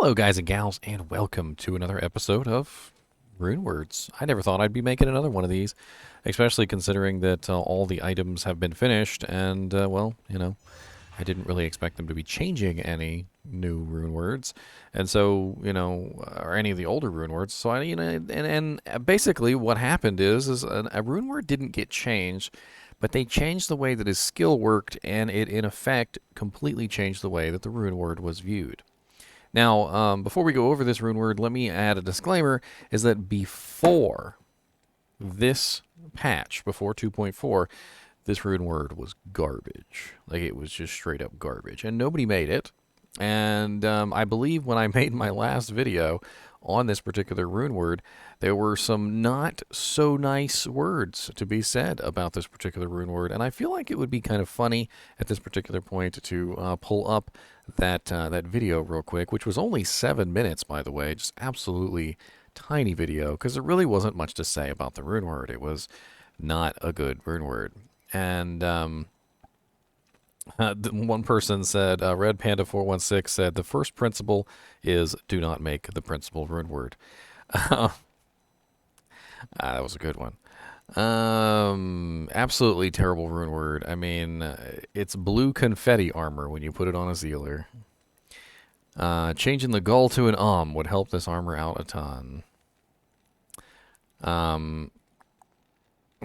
Hello, guys and gals, and welcome to another episode of Rune Words. I never thought I'd be making another one of these, especially considering that all the items have been finished, and, well, I didn't really expect them to be changing any new rune words, and so, or any of the older rune words. So, and basically what happened is a rune word didn't get changed, but they changed the way that his skill worked, and it, in effect, completely changed the way that the rune word was viewed. Now, before we go over this rune word, let me add a disclaimer, is that before this patch, before 2.4, this rune word was garbage. Like, it was just straight up garbage. And nobody made it. And I believe when I made my last video on this particular rune word, there were some not so nice words to be said about this particular rune word. And I feel like it would be kind of funny at this particular point to pull up that video real quick, which was only 7 minutes, by the way, just absolutely tiny video, because there really wasn't much to say about the rune word. It was not a good rune word. And one person said, Red Panda 416 said, the first principle is do not make the principal rune word. That was a good one. Absolutely terrible rune word. I mean, it's blue confetti armor when you put it on a Zealer. Changing the gull to an would help this armor out a ton. I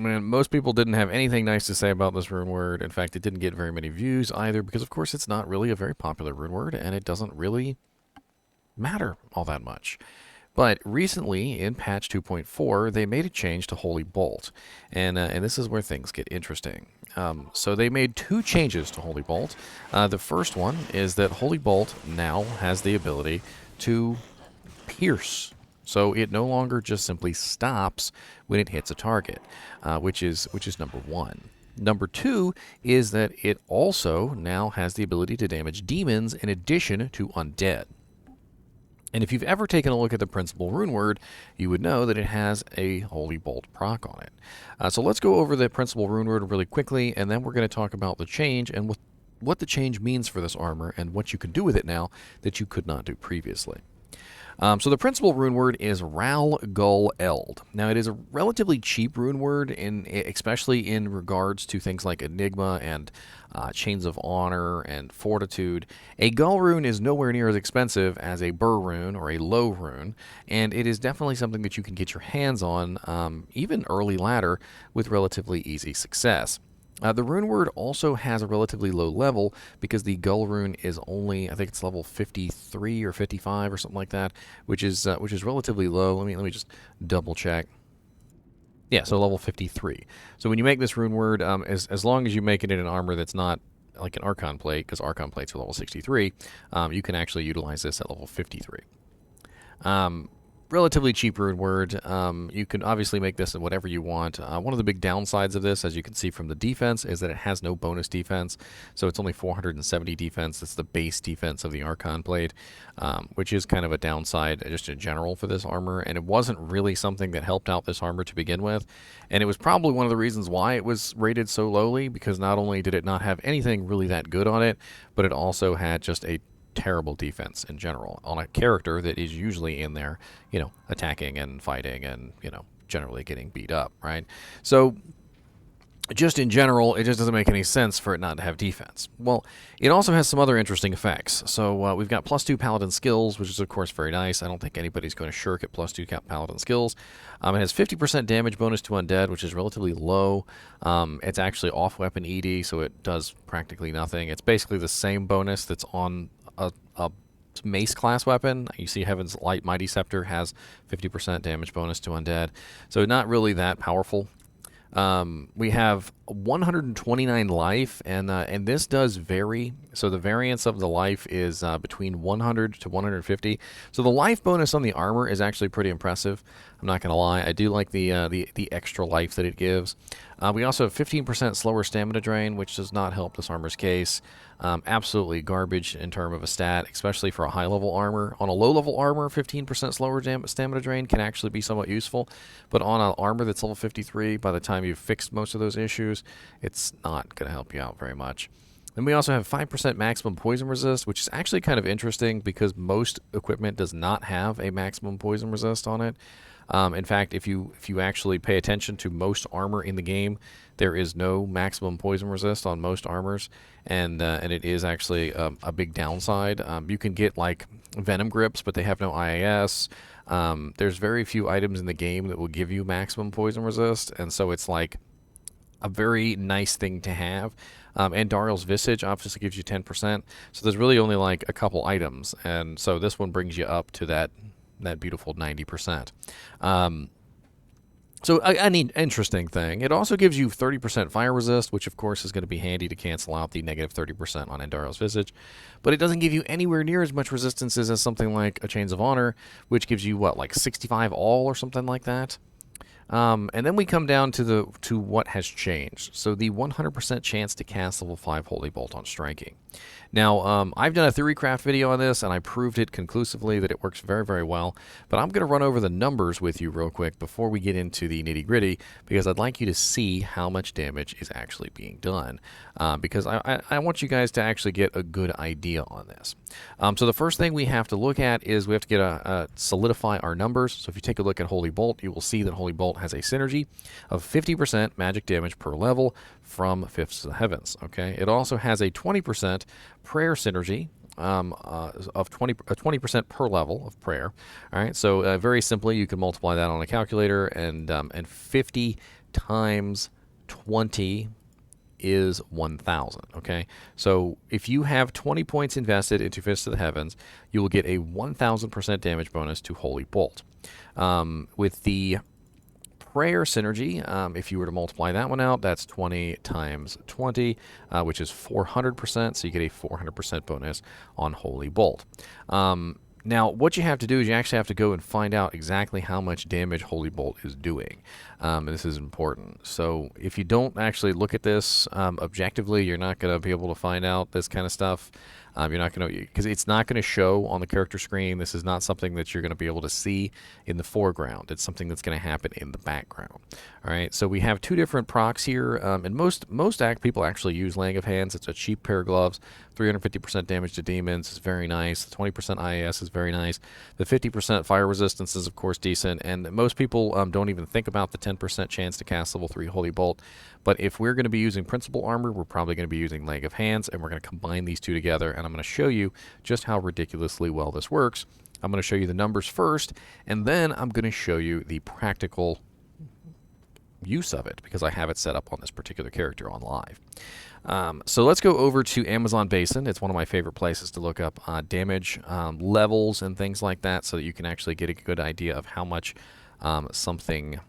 mean, most people didn't have anything nice to say about this rune word. In fact, it didn't get very many views either, because of course it's not really a very popular rune word, and it doesn't really matter all that much. But recently, in patch 2.4, they made a change to Holy Bolt, and this is where things get interesting. So they made two changes to Holy Bolt. The first one is that Holy Bolt now has the ability to pierce. So it no longer just simply stops when it hits a target, which is number one. Number two is that it also now has the ability to damage demons in addition to undead. And if you've ever taken a look at the principal rune word, you would know that it has a Holy Bolt proc on it. So let's go over the principal rune word really quickly, and then we're going to talk about the change and what the change means for this armor and what you can do with it now that you could not do previously. So the principal rune word is RalGulEld. Now, it is a relatively cheap rune word, especially in regards to things like Enigma and Chains of Honor and Fortitude. A Gull rune is nowhere near as expensive as a Burr rune or a Low rune, and it is definitely something that you can get your hands on, even early ladder, with relatively easy success. The rune word also has a relatively low level because the Gull rune is only, I think it's level 53 or 55 or something like that, which is relatively low. Let me just double check. Yeah, so level 53. So when you make this rune word, as long as you make it in an armor that's not like an Archon plate, because Archon plates are level 63, you can actually utilize this at level 53. Relatively cheap rune word. You can obviously make this in whatever you want. One of the big downsides of this, as you can see from the defense, is that it has no bonus defense. So it's only 470 defense. That's the base defense of the Archon plate, which is kind of a downside just in general for this armor. And it wasn't really something that helped out this armor to begin with. And it was probably one of the reasons why it was rated so lowly, because not only did it not have anything really that good on it, but it also had just a terrible defense in general on a character that is usually in there, attacking and fighting and, generally getting beat up, right? So just in general, it just doesn't make any sense for it not to have defense. Well, it also has some other interesting effects. So we've got +2 Paladin skills, which is, of course, very nice. I don't think anybody's going to shirk at +2 Paladin skills. It has 50% damage bonus to Undead, which is relatively low. It's actually off-weapon ED, so it does practically nothing. It's basically the same bonus that's on a mace class weapon. You see Heaven's Light Mighty Scepter has 50% damage bonus to Undead, so not really that powerful. We have 129 life, and this does vary. So the variance of the life is between 100 to 150. So the life bonus on the armor is actually pretty impressive. I'm not going to lie. I do like the extra life that it gives. We also have 15% slower stamina drain, which does not help this armor's case. Absolutely garbage in terms of a stat, especially for a high-level armor. On a low-level armor, 15% slower stamina drain can actually be somewhat useful, but on an armor that's level 53, by the time you've fixed most of those issues, it's not going to help you out very much. Then we also have 5% maximum poison resist, which is actually kind of interesting because most equipment does not have a maximum poison resist on it. In fact, if you actually pay attention to most armor in the game, there is no maximum poison resist on most armors, and it is actually a big downside. You can get like venom grips, but they have no IAS. There's very few items in the game that will give you maximum poison resist, and so it's like a very nice thing to have. And Daryl's Visage obviously gives you 10%, so there's really only like a couple items, and so this one brings you up to that beautiful 90%. So an interesting thing. It also gives you 30% fire resist, which of course is going to be handy to cancel out the negative 30% on Endario's Visage. But it doesn't give you anywhere near as much resistance as something like a Chains of Honor, which gives you, what, like 65 all or something like that? And then we come down to what has changed. So the 100% chance to cast level 5 Holy Bolt on striking. Now, I've done a theorycraft video on this, and I proved it conclusively that it works very, very well. But I'm going to run over the numbers with you real quick before we get into the nitty-gritty, because I'd like you to see how much damage is actually being done. Because I want you guys to actually get a good idea on this. So the first thing we have to look at is we have to get solidify our numbers. So if you take a look at Holy Bolt, you will see that Holy Bolt has a synergy of 50% magic damage per level from Fifths of the Heavens. Okay, it also has a 20% prayer synergy of 20% per level of prayer. All right, so very simply, you can multiply that on a calculator, and 50 times 20 is 1,000. Okay, so if you have 20 points invested into Fists of the Heavens, you will get a 1,000% damage bonus to Holy Bolt. With the prayer synergy, if you were to multiply that one out, that's 20 times 20, which is 400%, so you get a 400% bonus on Holy Bolt. Now, what you have to do is you actually have to go and find out exactly how much damage Holy Bolt is doing. This is important. So if you don't actually look at this objectively, you're not going to be able to find out this kind of stuff. You're not going to, because it's not going to show on the character screen. This is not something that you're going to be able to see in the foreground. It's something that's going to happen in the background. All right, so we have two different procs here, and most people actually use Laying of Hands. It's a cheap pair of gloves. 350% damage to demons is very nice. The 20% IAS is very nice. The 50% fire resistance is, of course, decent. And most people don't even think about the 10% chance to cast level 3 Holy Bolt. But if we're going to be using Principal Armor, we're probably going to be using Laying of Hands, and we're going to combine these two together. And I'm going to show you just how ridiculously well this works. I'm going to show you the numbers first, and then I'm going to show you the practical use of it, because I have it set up on this particular character on live. So let's go over to Amazon Basin. It's one of my favorite places to look up damage levels and things like that, so that you can actually get a good idea of how much something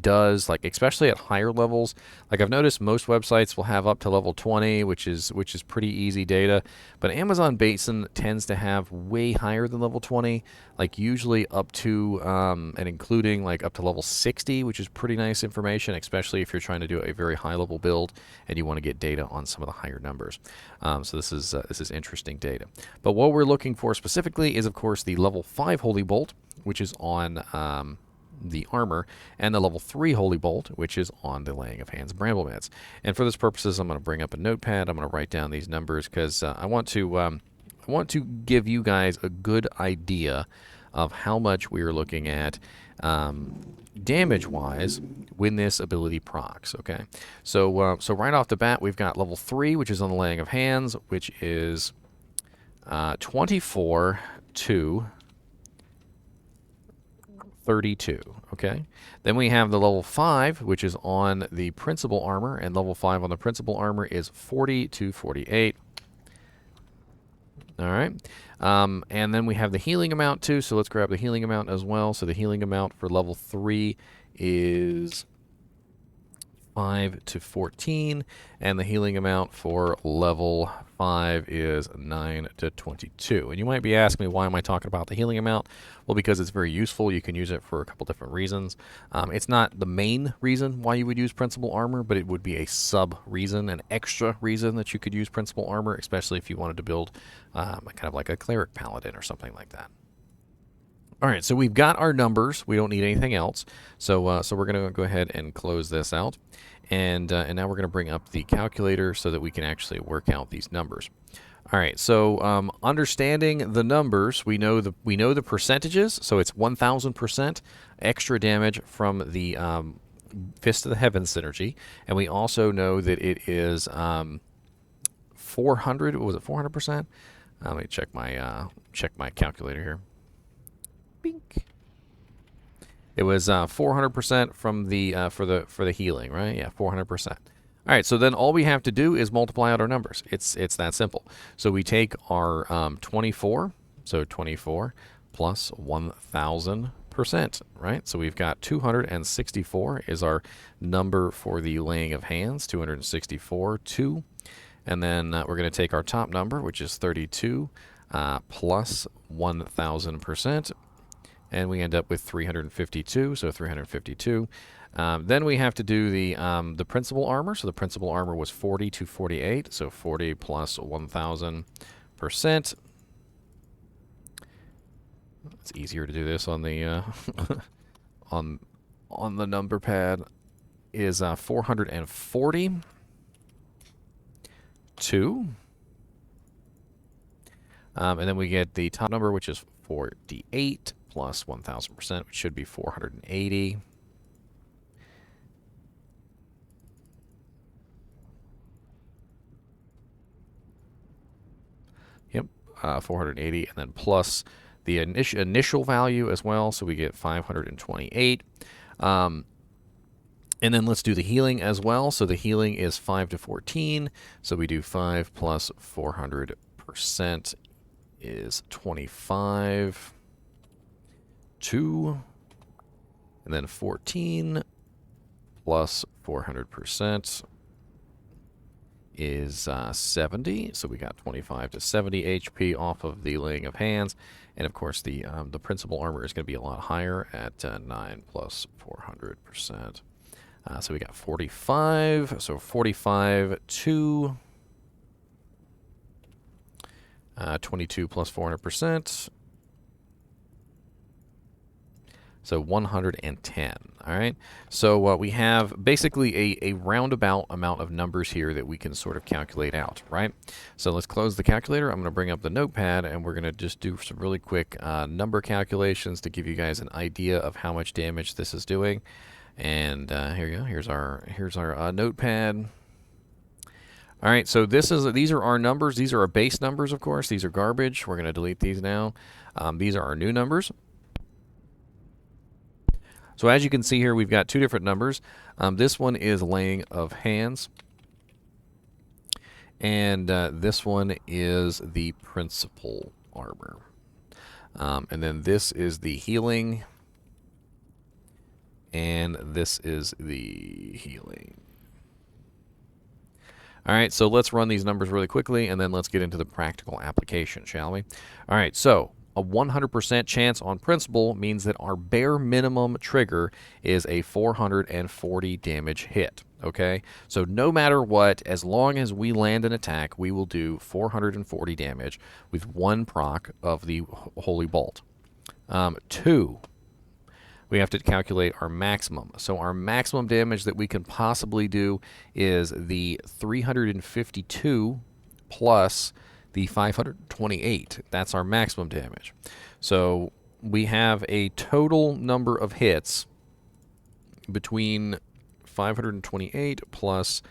does, like especially at higher levels. Like I've noticed most websites will have up to level 20, which is pretty easy data, but Amazon Basin tends to have way higher than level 20, like usually up to and including like up to level 60, which is pretty nice information, especially if you're trying to do a very high level build and you want to get data on some of the higher numbers. So this is interesting data. But what we're looking for specifically is, of course, the level 5 Holy Bolt, which is on the armor, and the level 3 Holy Bolt, which is on the Laying of Hands Bramble Mitts. And for this purposes, I'm going to bring up a notepad. I'm going to write down these numbers because I want to give you guys a good idea of how much we are looking at damage-wise when this ability procs. Okay, so so right off the bat, we've got level 3, which is on the Laying of Hands, which is 24 to 32, okay? Then we have the level 5, which is on the Principal Armor, and level 5 on the Principal Armor is 40 to 48. All right. And then we have the healing amount, too, so let's grab the healing amount as well. So the healing amount for level 3 is 5 to 14, and the healing amount for level 5 is 9 to 22. And you might be asking me, why am I talking about the healing amount? Well, because it's very useful. You can use it for a couple different reasons. It's not the main reason why you would use Principal Armor, but it would be a sub-reason, an extra reason that you could use Principal Armor, especially if you wanted to build kind of like a Cleric Paladin or something like that. All right, so we've got our numbers. We don't need anything else. So so we're going to go ahead and close this out. And now we're going to bring up the calculator so that we can actually work out these numbers. All right, so understanding the numbers, we know the percentages. So it's 1,000% extra damage from the Fist of the Heavens synergy, and we also know that it is 400. Was it 400%? Let me check my calculator here. Bink. It was 400% from the for the healing, right? Yeah, 400%. All right, so then all we have to do is multiply out our numbers. It's that simple. So we take our 24, so 24 plus 1,000%, right? So we've got 264 is our number for the laying of hands, 264, 2. And then we're going to take our top number, which is 32, plus 1,000%. And we end up with 352, so 352. Then we have to do the principal armor. So the principal armor was 40 to 48, so 40 plus 1,000%. It's easier to do this on the on the number pad. Is 440. 2. And then we get the top number, which is 48 plus 1,000%, which should be 480. Yep, 480, and then plus the initial value as well, so we get 528. And then let's do the healing as well. So the healing is 5 to 14. So we do 5 plus 400% is 25. 2. And then 14 plus 400% is 70. So we got 25 to 70 HP off of the laying of hands. And of course, the principal armor is going to be a lot higher at 9 plus 400%. So we got 45, so 45 to 22 plus 400%. So 110, all right? So we have basically a roundabout amount of numbers here that we can sort of calculate out, right? So let's close the calculator. I'm going to bring up the notepad, and we're going to just do some really quick number calculations to give you guys an idea of how much damage this is doing. And here you go. Here's our notepad. All right, so these are our numbers. These are our base numbers, of course. These are garbage. We're going to delete these now. These are our new numbers. So as you can see here, we've got two different numbers. This one is laying of hands. And this one is the principal armor. And then this is the healing. And this is the healing. All right, so let's run these numbers really quickly, and then let's get into the practical application, shall we? All right, so a 100% chance on principal means that our bare minimum trigger is a 440 damage hit, okay? So no matter what, as long as we land an attack, we will do 440 damage with one proc of the Holy Bolt. 2, we have to calculate our maximum. So our maximum damage that we can possibly do is the 352 plus the 528. That's our maximum damage. So we have a total number of hits between 528 plus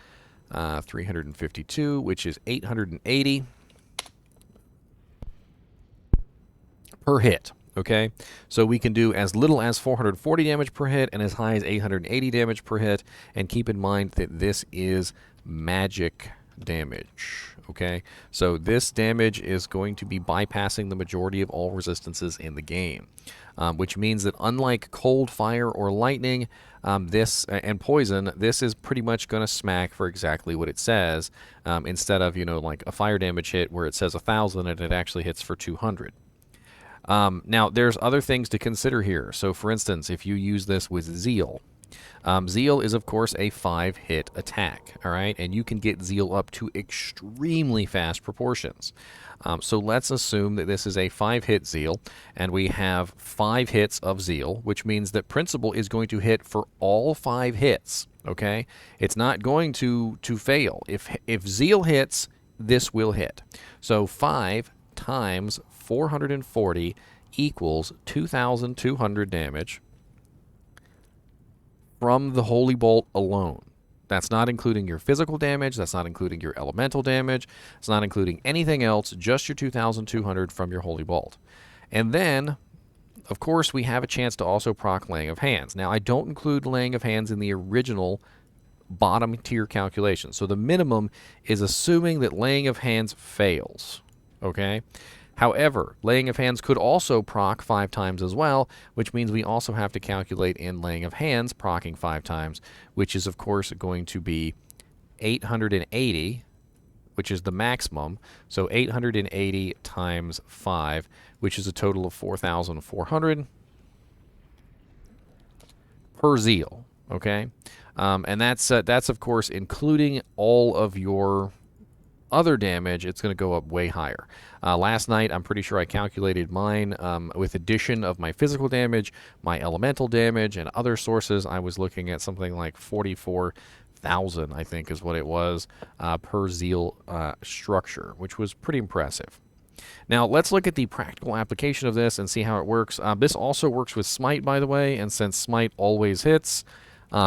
352, which is 880 per hit. Okay, so we can do as little as 440 damage per hit and as high as 880 damage per hit. And keep in mind that this is magic damage. Okay, so this damage is going to be bypassing the majority of all resistances in the game, which means that unlike cold, fire, or lightning, this and poison, this is pretty much going to smack for exactly what it says, instead of, you know, like a fire damage hit where it says 1,000 and it actually hits for 200. Now, there's other things to consider here. So, for instance, if you use this with Zeal, Zeal is, of course, a 5-hit attack, all right? And you can get Zeal up to extremely fast proportions. So let's assume that this is a 5-hit Zeal, and we have 5 hits of Zeal, which means that Principal is going to hit for all 5 hits, okay? It's not going to fail. If Zeal hits, this will hit. So 5 times 440 equals 2,200 damage from the Holy Bolt alone. That's not including your physical damage. That's not including your elemental damage. It's not including anything else, just your 2,200 from your Holy Bolt. And then, of course, we have a chance to also proc Laying of Hands. Now, I don't include Laying of Hands in the original bottom tier calculation. So the minimum is assuming that Laying of Hands fails. Okay? However, Laying of Hands could also proc 5 times as well, which means we also have to calculate in Laying of Hands proccing 5 times, which is, of course, going to be 880, which is the maximum. So 880 times 5, which is a total of 4,400 per Zeal. Okay? And that's, of course, including all of your other damage. It's going to go up way higher. Last night, I'm pretty sure I calculated mine with addition of my physical damage, my elemental damage, and other sources. I was looking at something like 44,000, I think is what it was, per Zeal structure, which was pretty impressive. Now, let's look at the practical application of this and see how it works. This also works with Smite, by the way, and since Smite always hits,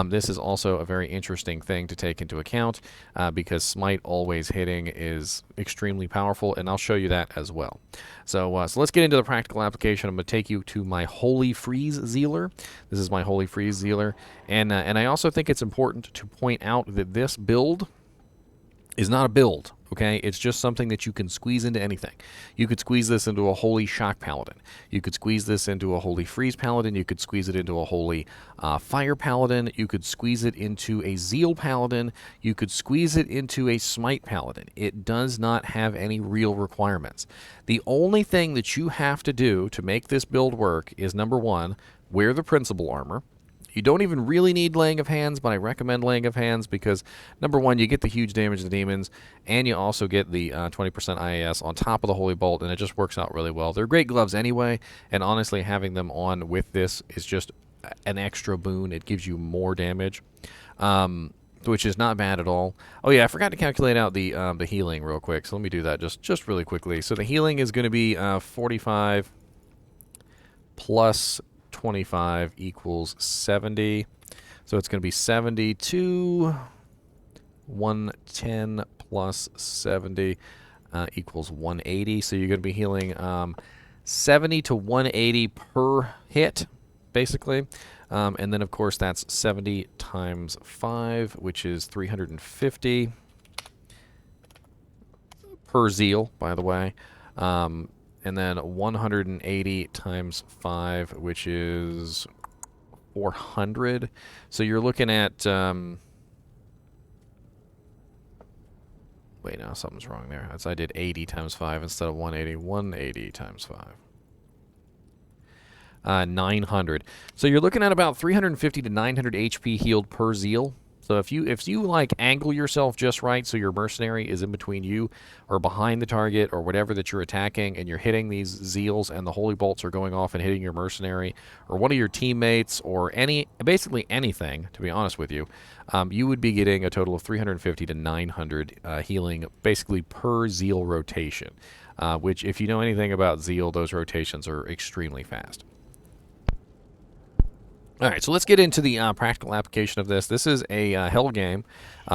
this is also a very interesting thing to take into account because Smite always hitting is extremely powerful, and I'll show you that as well. So let's get into the practical application. I'm going to take you to my Holy Freeze Zealer. This is my Holy Freeze Zealer, and I also think it's important to point out that this build is not a build. Okay, it's just something that you can squeeze into anything. You could squeeze this into a Holy Shock Paladin. You could squeeze this into a Holy Freeze Paladin. You could squeeze it into a Holy Fire Paladin. You could squeeze it into a Zeal Paladin. You could squeeze it into a Smite Paladin. It does not have any real requirements. The only thing that you have to do to make this build work is, number one, wear the Principal Armor. You don't even really need Laying of Hands, but I recommend Laying of Hands because, number one, you get the huge damage to the demons, and you also get the 20% IAS on top of the Holy Bolt, and it just works out really well. They're great gloves anyway, and honestly, having them on with this is just an extra boon. It gives you more damage, which is not bad at all. Oh, yeah, I forgot to calculate out the healing real quick, so let me do that just really quickly. So the healing is going to be 45 plus 25 equals 70. So it's going to be 72, 110 plus 70 equals 180. So you're going to be healing 70 to 180 per hit, basically. And then, of course, that's 70 times 5, which is 350 per Zeal, by the way. And then 180 times 5, which is 400. So you're looking at... wait, no, something's wrong there. I did 80 times 5 instead of 180. 180 times 5. 900. So you're looking at about 350 to 900 HP healed per Zeal. So if you like angle yourself just right so your mercenary is in between you or behind the target or whatever that you're attacking, and you're hitting these Zeals and the Holy Bolts are going off and hitting your mercenary or one of your teammates or basically anything, to be honest with you, you would be getting a total of 350 to 900 healing basically per Zeal rotation, which if you know anything about Zeal, those rotations are extremely fast. All right, so let's get into the practical application of this. This is a hell game.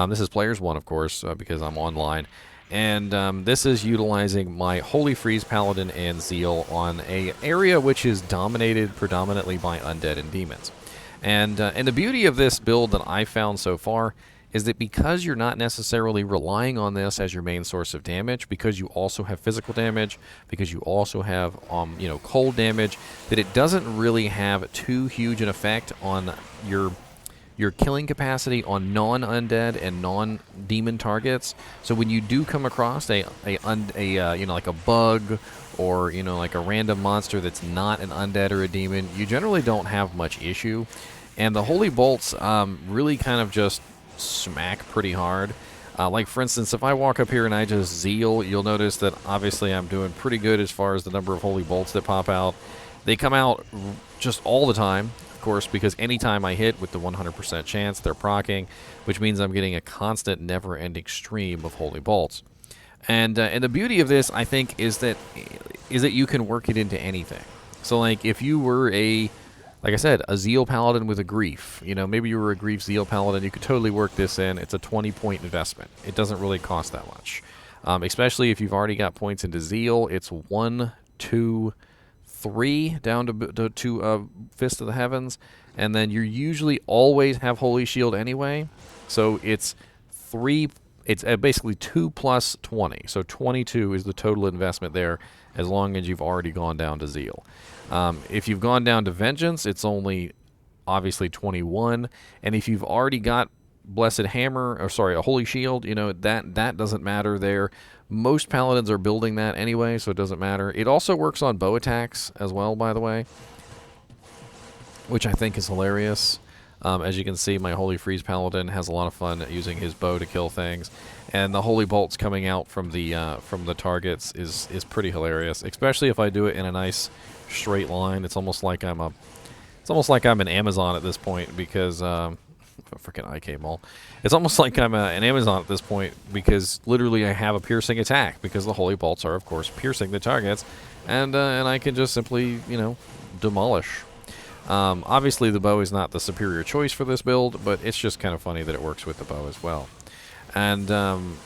This is Players 1, of course, because I'm online. And this is utilizing my Holy Freeze Paladin and Zeal on an area which is dominated predominantly by undead and demons. And the beauty of this build that I've found so far is that because you're not necessarily relying on this as your main source of damage, because you also have physical damage, because you also have cold damage, that it doesn't really have too huge an effect on your killing capacity on non-undead and non-demon targets. So when you do come across like a bug or like a random monster that's not an undead or a demon, you generally don't have much issue. And the Holy Bolts really kind of just smack pretty hard. Like, for instance, if I walk up here and I just Zeal, you'll notice that obviously I'm doing pretty good as far as the number of Holy Bolts that pop out. They come out just all the time, of course, because anytime I hit with the 100% chance, they're proccing, which means I'm getting a constant, never-ending stream of Holy Bolts. And the beauty of this, I think, is that you can work it into anything. So, like, if you were like I said, a Zeal Paladin with a Grief. You know, maybe you were a Grief Zeal Paladin. You could totally work this in. It's a 20-point investment. It doesn't really cost that much. Especially if you've already got points into Zeal. It's 1, 2, 3 down to Fist of the Heavens. And then you usually always have Holy Shield anyway. So it's 3... It's basically 2 plus 20. So 22 is the total investment there, as long as you've already gone down to Zeal. If you've gone down to Vengeance, it's only obviously 21. And if you've already got Blessed Hammer, or sorry, a Holy Shield, you know, that doesn't matter there. Most Paladins are building that anyway, so it doesn't matter. It also works on bow attacks as well, by the way, which I think is hilarious. As you can see, my Holy Freeze Paladin has a lot of fun using his bow to kill things, and the Holy Bolts coming out from the targets is pretty hilarious. Especially if I do it in a nice straight line. It's almost like I'm an Amazon at this point, because freaking IK Mall. It's almost like I'm an Amazon at this point, because literally I have a piercing attack, because the Holy Bolts are of course piercing the targets, and I can just simply, you know, demolish. Obviously the bow is not the superior choice for this build, but it's just kind of funny that it works with the bow as well. And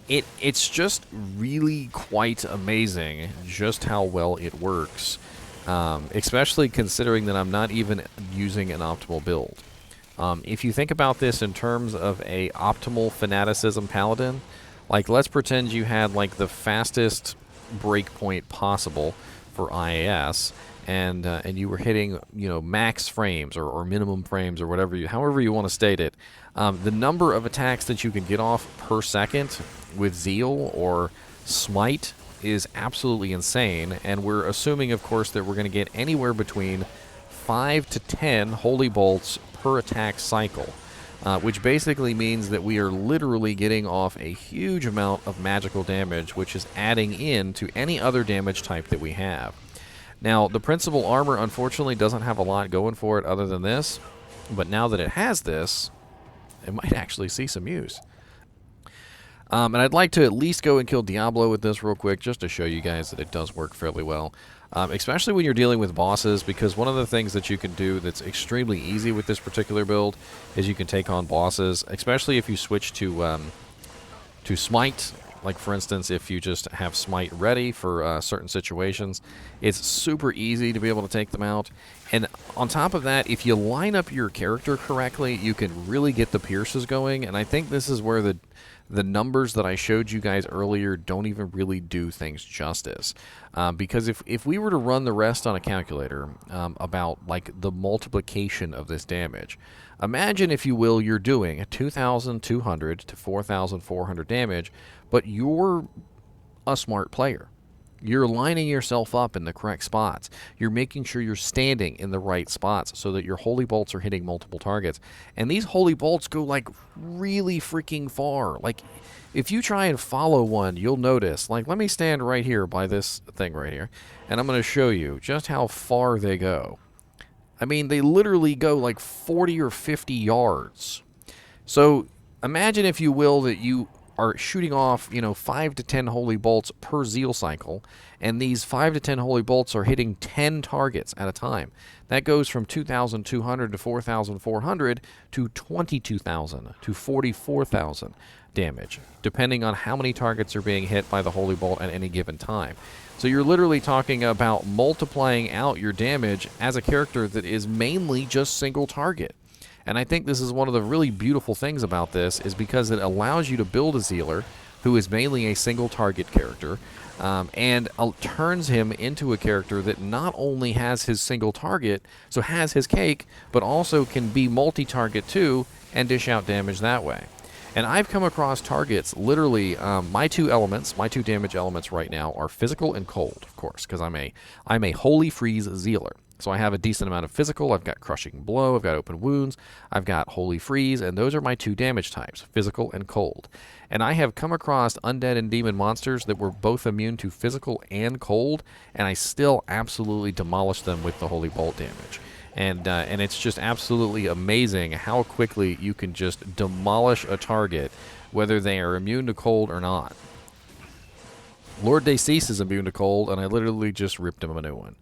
it's just really quite amazing just how well it works, especially considering that I'm not even using an optimal build. If you think about this in terms of a optimal fanaticism paladin, like let's pretend you had like the fastest breakpoint possible for IAS, and you were hitting, you know, max frames or minimum frames or whatever however you want to state it. The number of attacks that you can get off per second with Zeal or Smite is absolutely insane, and we're assuming, of course, that we're going to get anywhere between 5 to 10 Holy Bolts per attack cycle, which basically means that we are literally getting off a huge amount of magical damage, which is adding in to any other damage type that we have. Now, the Principal Armor, unfortunately, doesn't have a lot going for it other than this, but now that it has this, it might actually see some use. And I'd like to at least go and kill Diablo with this real quick, just to show you guys that it does work fairly well, especially when you're dealing with bosses, because one of the things that you can do that's extremely easy with this particular build is you can take on bosses, especially if you switch to Smite. Like, for instance, if you just have Smite ready for certain situations, it's super easy to be able to take them out. And on top of that, if you line up your character correctly, you can really get the pierces going. And I think this is where the numbers that I showed you guys earlier don't even really do things justice. Because if we were to run the rest on a calculator about, like, the multiplication of this damage, imagine, if you will, you're doing 2,200 to 4,400 damage, but you're a smart player. You're lining yourself up in the correct spots. You're making sure you're standing in the right spots so that your Holy Bolts are hitting multiple targets. And these Holy Bolts go, like, really freaking far. Like, if you try and follow one, you'll notice. Like, let me stand right here by this thing right here, and I'm going to show you just how far they go. I mean, they literally go like 40 or 50 yards. So imagine, if you will, that you are shooting off, you know, 5 to 10 Holy Bolts per Zeal cycle, and these 5 to 10 Holy Bolts are hitting 10 targets at a time. That goes from 2,200 to 4,400 to 22,000 to 44,000 damage, depending on how many targets are being hit by the Holy Bolt at any given time. So you're literally talking about multiplying out your damage as a character that is mainly just single target. And I think this is one of the really beautiful things about this, is because it allows you to build a Zealer who is mainly a single target character, and turns him into a character that not only has his single target, so has his cake, but also can be multi-target too and dish out damage that way. And I've come across targets, literally, my two damage elements right now are physical and cold, of course, because I'm a Holy Freeze Zealer. So I have a decent amount of physical, I've got Crushing Blow, I've got Open Wounds, I've got Holy Freeze, and those are my 2 damage types, physical and cold. And I have come across undead and demon monsters that were both immune to physical and cold, and I still absolutely demolished them with the Holy Bolt damage. And it's just absolutely amazing how quickly you can just demolish a target, whether they are immune to cold or not. Lord Decease is immune to cold, and I literally just ripped him a new one.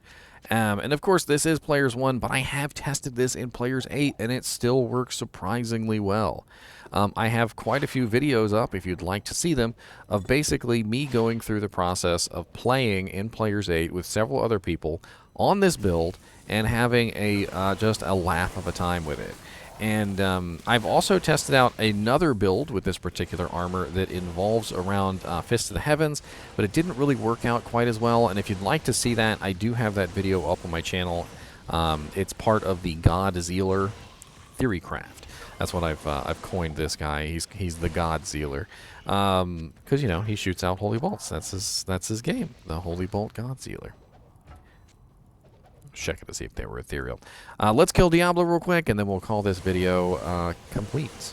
And of course, this is Players 1, but I have tested this in Players 8, and it still works surprisingly well. I have quite a few videos up, if you'd like to see them, of basically me going through the process of playing in Players 8 with several other people on this build and having just a laugh of a time with it. And I've also tested out another build with this particular armor that involves around Fist of the Heavens, but it didn't really work out quite as well. And if you'd like to see that, I do have that video up on my channel. It's part of the God Zealer Theorycraft. That's what I've coined this guy. He's the God Zealer, because you know he shoots out holy bolts. That's his game, the Holy Bolt God Zealer. Check it to see if they were ethereal. Let's kill Diablo real quick, and then we'll call this video complete.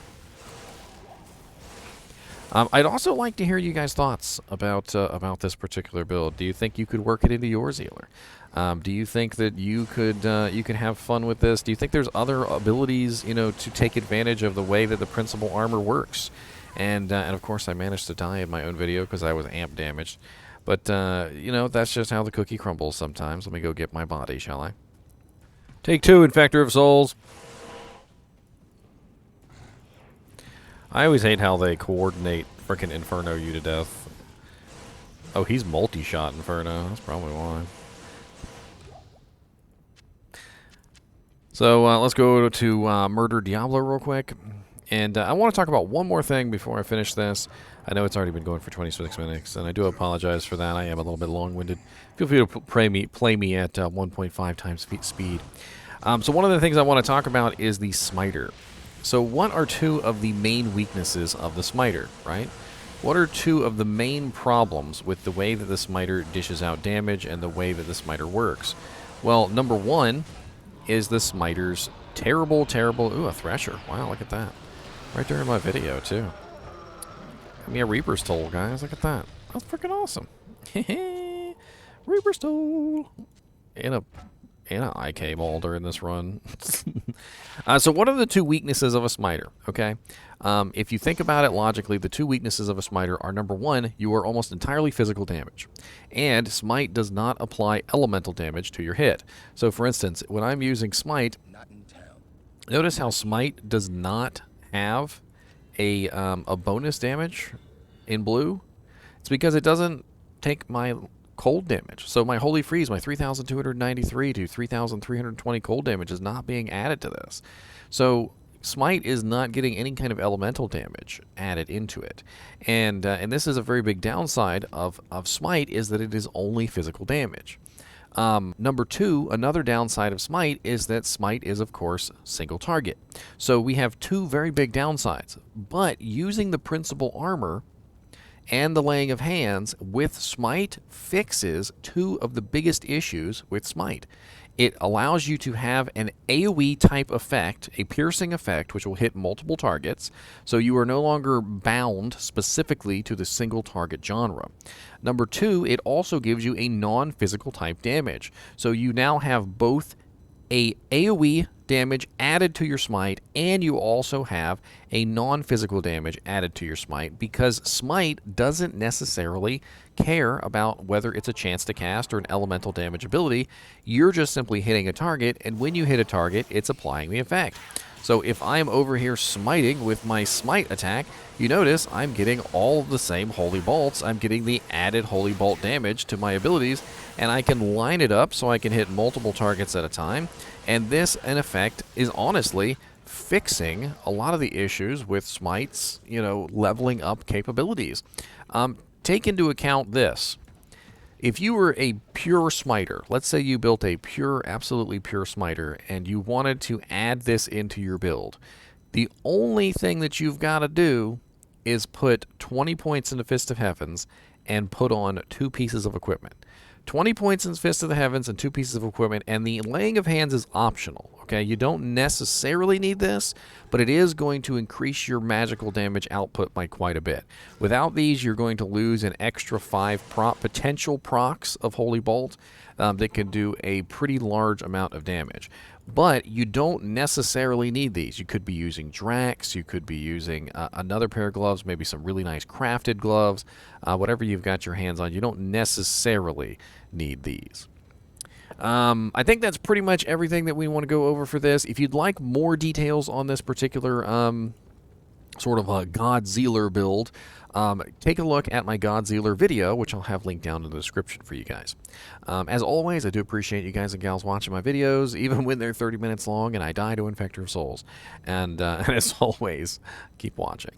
I'd also like to hear you guys' thoughts about this particular build. Do you think you could work it into your Zealer? Do you think that you could have fun with this? Do you think there's other abilities, you know, to take advantage of the way that the principal armor works? And of course, I managed to die in my own video because I was amp damaged. But, you know, that's just how the cookie crumbles sometimes. Let me go get my body, shall I? Take 2, Infector of Souls. I always hate how they coordinate frickin' Inferno you to death. Oh, he's multi-shot Inferno. That's probably why. So, let's go to Murder Diablo real quick. And I want to talk about one more thing before I finish this. I know it's already been going for 26 minutes, and I do apologize for that. I am a little bit long-winded. Feel free to play me at 1.5 times speed. So one of the things I want to talk about is the Smiter. So what are 2 of the main weaknesses of the Smiter, right? What are 2 of the main problems with the way that the Smiter dishes out damage and the way that the Smiter works? Well, number 1 is the Smiter's terrible... Ooh, a Thresher. Wow, look at that. Right there in my video, too. Give me a Reaper's Toll, guys. Look at that. That's freaking awesome. Reaper's Toll. And a IK ball during this run. So what are the 2 weaknesses of a Smiter? Okay. If you think about it logically, the 2 weaknesses of a Smiter are, number 1, you are almost entirely physical damage. And Smite does not apply elemental damage to your hit. So for instance, when I'm using Smite, notice how Smite does not have a bonus damage in blue. It's because it doesn't take my cold damage. So my Holy Freeze, my 3,293 to 3,320 cold damage is not being added to this. So Smite is not getting any kind of elemental damage added into it. And this is a very big downside of Smite, is that it is only physical damage. Number 2, another downside of Smite is that Smite is, of course, single target. So we have 2 very big downsides. But using the principal armor and the laying of hands with Smite fixes 2 of the biggest issues with Smite. It allows you to have an AoE type effect, a piercing effect, which will hit multiple targets, so you are no longer bound specifically to the single target genre. Number 2, it also gives you a non-physical type damage. So you now have both a AoE damage added to your Smite, and you also have a non-physical damage added to your Smite, because Smite doesn't necessarily care about whether it's a chance to cast or an elemental damage ability. You're just simply hitting a target, and when you hit a target, it's applying the effect. So if I'm over here smiting with my Smite attack, you notice I'm getting all of the same Holy Bolts. I'm getting the added Holy Bolt damage to my abilities, and I can line it up so I can hit multiple targets at a time. And this, in effect, is honestly fixing a lot of the issues with Smite's, you know, leveling up capabilities. Take into account this. If you were a pure Smiter, let's say you built a pure, absolutely pure Smiter, and you wanted to add this into your build, the only thing that you've got to do is put 20 points into Fist of Heavens and put on 2 pieces of equipment. 20 points in Fist of the Heavens and 2 pieces of equipment, and the Laying of Hands is optional. Okay, you don't necessarily need this, but it is going to increase your magical damage output by quite a bit. Without these, you're going to lose an extra 5 potential procs of Holy Bolt that can do a pretty large amount of damage. But you don't necessarily need these. You could be using Drax, you could be using another pair of gloves, maybe some really nice crafted gloves, whatever you've got your hands on. You don't necessarily need these. I think that's pretty much everything that we want to go over for this. If you'd like more details on this particular sort of a Godzilla build, take a look at my Godzilla video, which I'll have linked down in the description for you guys. As always, I do appreciate you guys and gals watching my videos, even when they're 30 minutes long and I die to Infector of Souls. And as always, keep watching.